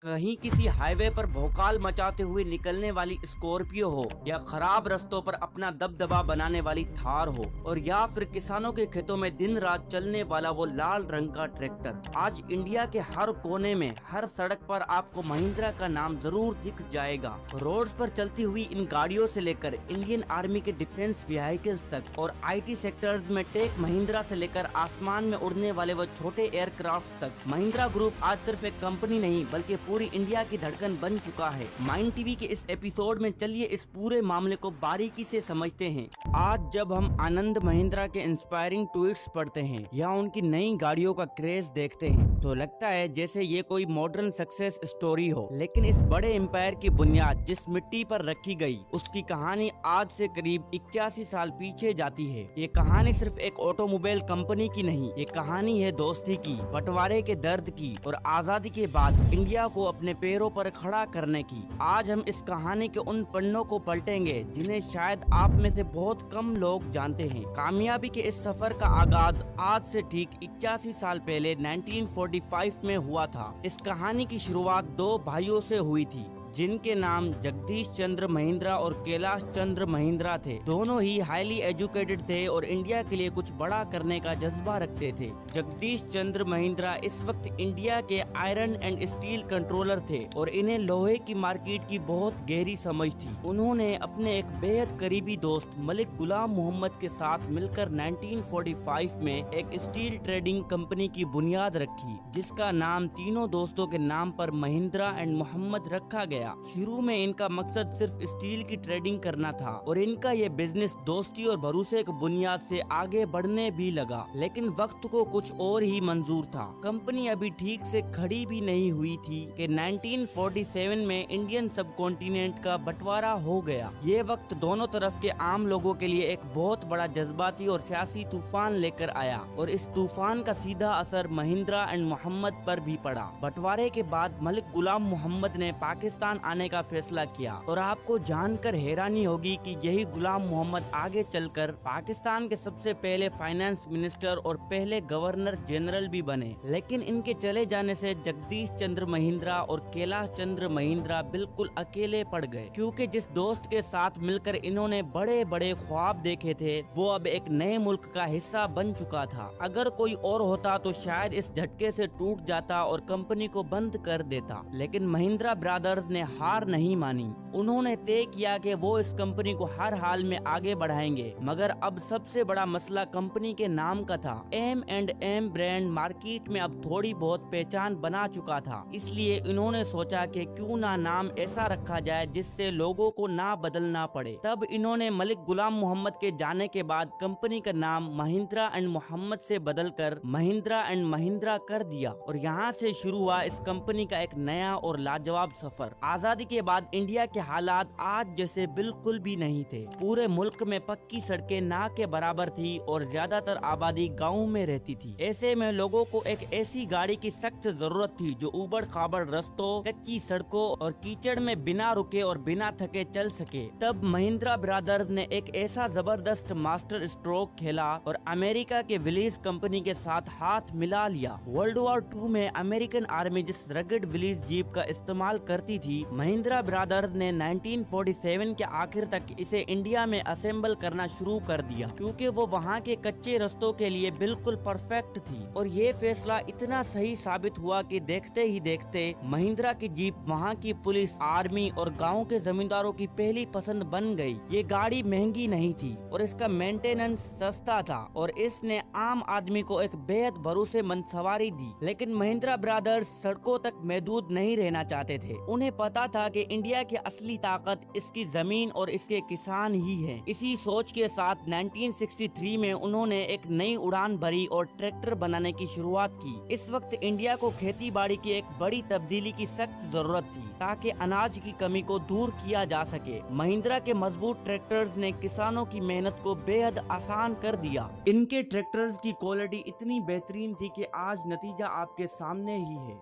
कहीं किसी हाईवे पर भौकाल मचाते हुए निकलने वाली स्कॉर्पियो हो, या खराब रास्तों पर अपना दबदबा बनाने वाली थार हो, और या फिर किसानों के खेतों में दिन रात चलने वाला वो लाल रंग का ट्रैक्टर। आज इंडिया के हर कोने में, हर सड़क पर आपको महिंद्रा का नाम जरूर दिख जाएगा। रोड्स पर चलती हुई इन गाड़ियों से लेकर इंडियन आर्मी के डिफेंस व्हीकल्स तक और IT सेक्टर्स में टेक महिंद्रा से लेकर आसमान में उड़ने वाले वो छोटे एयरक्राफ्ट तक, महिंद्रा ग्रुप आज सिर्फ एक कंपनी नहीं बल्कि पूरी इंडिया की धड़कन बन चुका है। माइंड टीवी के इस एपिसोड में चलिए इस पूरे मामले को बारीकी से समझते हैं। आज जब हम आनंद महिंद्रा के इंस्पायरिंग ट्वीट्स पढ़ते हैं या उनकी नई गाड़ियों का क्रेज देखते हैं तो लगता है जैसे ये कोई मॉडर्न सक्सेस स्टोरी हो। लेकिन इस बड़े एम्पायर की बुनियाद जिस मिट्टी पर रखी गई, उसकी कहानी आज से करीब 81 साल पीछे जाती है। ये कहानी सिर्फ एक ऑटोमोबाइल कंपनी की नहीं, ये कहानी है दोस्ती की, बंटवारे के दर्द की और आजादी के बाद इंडिया को अपने पैरों पर खड़ा करने की। आज हम इस कहानी के उन पन्नों को पलटेंगे जिन्हें शायद आप में से बहुत कम लोग जानते हैं। कामयाबी के इस सफर का आगाज आज से ठीक 81 साल पहले 1945 में हुआ था। इस कहानी की शुरुआत दो भाइयों से हुई थी जिनके नाम जगदीश चंद्र महिंद्रा और कैलाश चंद्र महिंद्रा थे। दोनों ही हाईली एजुकेटेड थे और इंडिया के लिए कुछ बड़ा करने का जज्बा रखते थे। जगदीश चंद्र महिंद्रा इस वक्त इंडिया के आयरन एंड स्टील कंट्रोलर थे और इन्हें लोहे की मार्केट की बहुत गहरी समझ थी। उन्होंने अपने एक बेहद करीबी दोस्त मलिक गुलाम मोहम्मद के साथ मिलकर 1945 में एक स्टील ट्रेडिंग कंपनी की बुनियाद रखी, जिसका नाम तीनों दोस्तों के नाम पर महिंद्रा एंड मोहम्मद रखा गया। शुरू में इनका मकसद सिर्फ स्टील की ट्रेडिंग करना था और इनका ये बिजनेस दोस्ती और भरोसे की बुनियाद से आगे बढ़ने भी लगा। लेकिन वक्त को कुछ और ही मंजूर था। कंपनी अभी ठीक से खड़ी भी नहीं हुई थी कि 1947 में इंडियन सब कॉन्टिनेंट का बंटवारा हो गया। ये वक्त दोनों तरफ के आम लोगों के लिए एक बहुत बड़ा जज्बाती और सियासी तूफान लेकर आया और इस तूफान का सीधा असर महिंद्रा एंड मोहम्मद पर भी पड़ा। बंटवारे के बाद मलिक गुलाम मोहम्मद ने पाकिस्तान आने का फैसला किया और आपको जानकर हैरानी होगी कि यही गुलाम मोहम्मद आगे चलकर पाकिस्तान के सबसे पहले फाइनेंस मिनिस्टर और पहले गवर्नर जनरल भी बने। लेकिन इनके चले जाने से जगदीश चंद्र महिंद्रा और कैलाश चंद्र महिंद्रा बिल्कुल अकेले पड़ गए, क्योंकि जिस दोस्त के साथ मिलकर इन्होंने बड़े बड़े ख्वाब देखे थे वो अब एक नए मुल्क का हिस्सा बन चुका था। अगर कोई और होता तो शायद इस झटके से टूट जाता और कंपनी को बंद कर देता। लेकिन महिंद्रा ब्रदर्स ने हार नहीं मानी। उन्होंने तय किया कि वो इस कंपनी को हर हाल में आगे बढ़ाएंगे। मगर अब सबसे बड़ा मसला कंपनी के नाम का था। M&M ब्रांड मार्केट में अब थोड़ी बहुत पहचान बना चुका था, इसलिए इन्होंने सोचा कि क्यों ना नाम ऐसा रखा जाए जिससे लोगों को ना बदलना पड़े। तब इन्होंने मलिक गुलाम मोहम्मद के जाने के बाद कंपनी का नाम महिंद्रा एंड मोहम्मद से बदलकर महिंद्रा एंड महिंद्रा कर दिया और यहाँ से शुरू हुआ इस कंपनी का एक नया और लाजवाब सफर। आजादी के बाद इंडिया के हालात आज जैसे बिल्कुल भी नहीं थे। पूरे मुल्क में पक्की सड़कें ना के बराबर थी और ज्यादातर आबादी गाँव में रहती थी। ऐसे में लोगों को एक ऐसी गाड़ी की सख्त जरूरत थी जो उबड़ खाबड़ रस्तों, कच्ची सड़कों और कीचड़ में बिना रुके और बिना थके चल सके। तब महिंद्रा ब्रदर्स ने एक ऐसा जबरदस्त मास्टर स्ट्रोक खेला और अमेरिका के विलीज कंपनी के साथ हाथ मिला लिया। वर्ल्ड वॉर 2 में अमेरिकन आर्मी जिस रगड विलीज जीप का इस्तेमाल करती थी, महिंद्रा ब्रदर्स ने 1947 के आखिर तक इसे इंडिया में असेंबल करना शुरू कर दिया, क्योंकि वो वहाँ के कच्चे रास्तों के लिए बिल्कुल परफेक्ट थी। और ये फैसला इतना सही साबित हुआ कि देखते ही देखते महिंद्रा की जीप वहाँ की पुलिस, आर्मी और गाँव के जमींदारों की पहली पसंद बन गई। ये गाड़ी महंगी नहीं थी और इसका मेंटेनेंस सस्ता था और इसने आम आदमी को एक बेहद भरोसेमंद सवारी दी। लेकिन महिंद्रा ब्रदर्स सड़कों तक महदूद नहीं रहना चाहते थे। उन्हें पता था कि इंडिया की असली ताकत इसकी जमीन और इसके किसान ही है। इसी सोच के साथ 1963 में उन्होंने एक नई उड़ान भरी और ट्रैक्टर बनाने की शुरुआत की। इस वक्त इंडिया को खेती बाड़ी की एक बड़ी तब्दीली की सख्त जरूरत थी ताकि अनाज की कमी को दूर किया जा सके। महिंद्रा के मजबूत ट्रैक्टर्स ने किसानों की मेहनत को बेहद आसान कर दिया। इनके ट्रैक्टर्स की क्वालिटी इतनी बेहतरीन थी कि आज नतीजा आपके सामने ही है।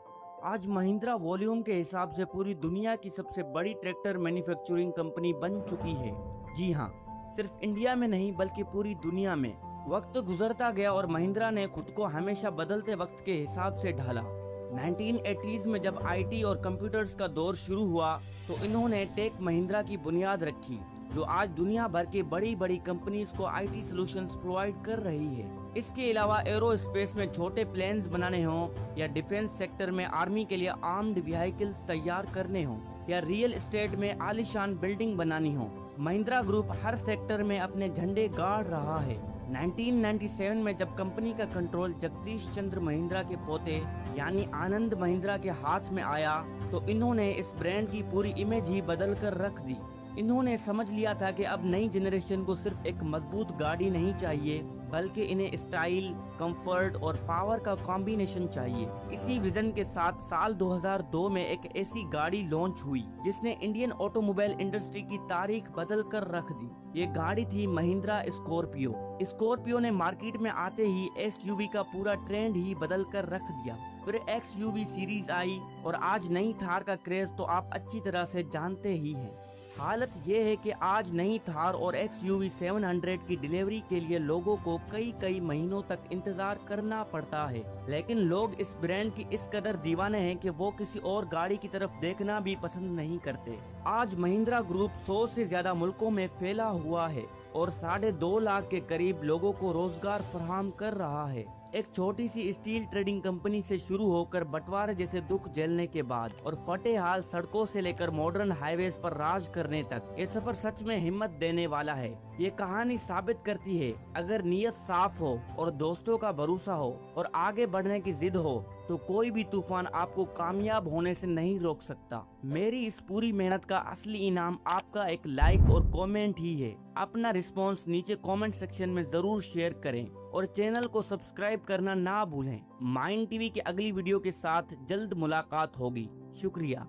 आज महिंद्रा वॉल्यूम के हिसाब से पूरी दुनिया की सबसे बड़ी ट्रैक्टर मैन्युफैक्चरिंग कंपनी बन चुकी है। जी हाँ, सिर्फ इंडिया में नहीं बल्कि पूरी दुनिया में। वक्त गुजरता गया और महिंद्रा ने खुद को हमेशा बदलते वक्त के हिसाब से ढाला। 1980s में जब आईटी और कंप्यूटर्स का दौर शुरू हुआ तो इन्होंने टेक महिंद्रा की बुनियाद रखी, जो आज दुनिया भर के बड़ी बड़ी कंपनीज को आईटी सॉल्यूशंस प्रोवाइड कर रही है। इसके अलावा एरोस्पेस में छोटे प्लेन्स बनाने हों या डिफेंस सेक्टर में आर्मी के लिए आर्म्ड व्हीकल्स तैयार करने हों या रियल एस्टेट में आलीशान बिल्डिंग बनानी हो, महिंद्रा ग्रुप हर सेक्टर में अपने झंडे गाड़ रहा है। 1997 में जब कंपनी का कंट्रोल जगदीश चंद्र महिंद्रा के पोते यानी आनंद महिंद्रा के हाथ में आया तो इन्होंने इस ब्रांड की पूरी इमेज ही बदल कर रख दी। इन्होंने समझ लिया था कि अब नई जनरेशन को सिर्फ एक मजबूत गाड़ी नहीं चाहिए, बल्कि इन्हें स्टाइल, कंफर्ट और पावर का कॉम्बिनेशन चाहिए। इसी विजन के साथ साल 2002 में एक ऐसी गाड़ी लॉन्च हुई जिसने इंडियन ऑटोमोबाइल इंडस्ट्री की तारीख बदल कर रख दी। ये गाड़ी थी महिंद्रा स्कॉर्पियो। स्कॉर्पियो ने मार्केट में आते ही एसयूवी का पूरा ट्रेंड ही बदल कर रख दिया। फिर एक्सयूवी सीरीज आई और आज नई थार का क्रेज तो आप अच्छी तरह से जानते ही हैं। हालत ये है कि आज नई थार और XUV 700 की डिलीवरी के लिए लोगों को कई महीनों तक इंतजार करना पड़ता है, लेकिन लोग इस ब्रांड की इस कदर दीवाने हैं कि वो किसी और गाड़ी की तरफ देखना भी पसंद नहीं करते। आज महिंद्रा ग्रुप 100 से ज्यादा मुल्कों में फैला हुआ है और 2.5 लाख के करीब लोगों को रोजगार फराहम कर रहा है। एक छोटी सी स्टील ट्रेडिंग कंपनी से शुरू होकर बंटवारे जैसे दुख झेलने के बाद और फटे हाल सड़कों से लेकर मॉडर्न हाईवेज पर राज करने तक, ये सफर सच में हिम्मत देने वाला है। ये कहानी साबित करती है अगर नीयत साफ हो और दोस्तों का भरोसा हो और आगे बढ़ने की जिद हो तो कोई भी तूफान आपको कामयाब होने से नहीं रोक सकता। मेरी इस पूरी मेहनत का असली इनाम आपका एक लाइक और कमेंट ही है। अपना रिस्पॉन्स नीचे कमेंट सेक्शन में जरूर शेयर करें और चैनल को सब्सक्राइब करना ना भूलें। माइंड टीवी की अगली वीडियो के साथ जल्द मुलाकात होगी। शुक्रिया।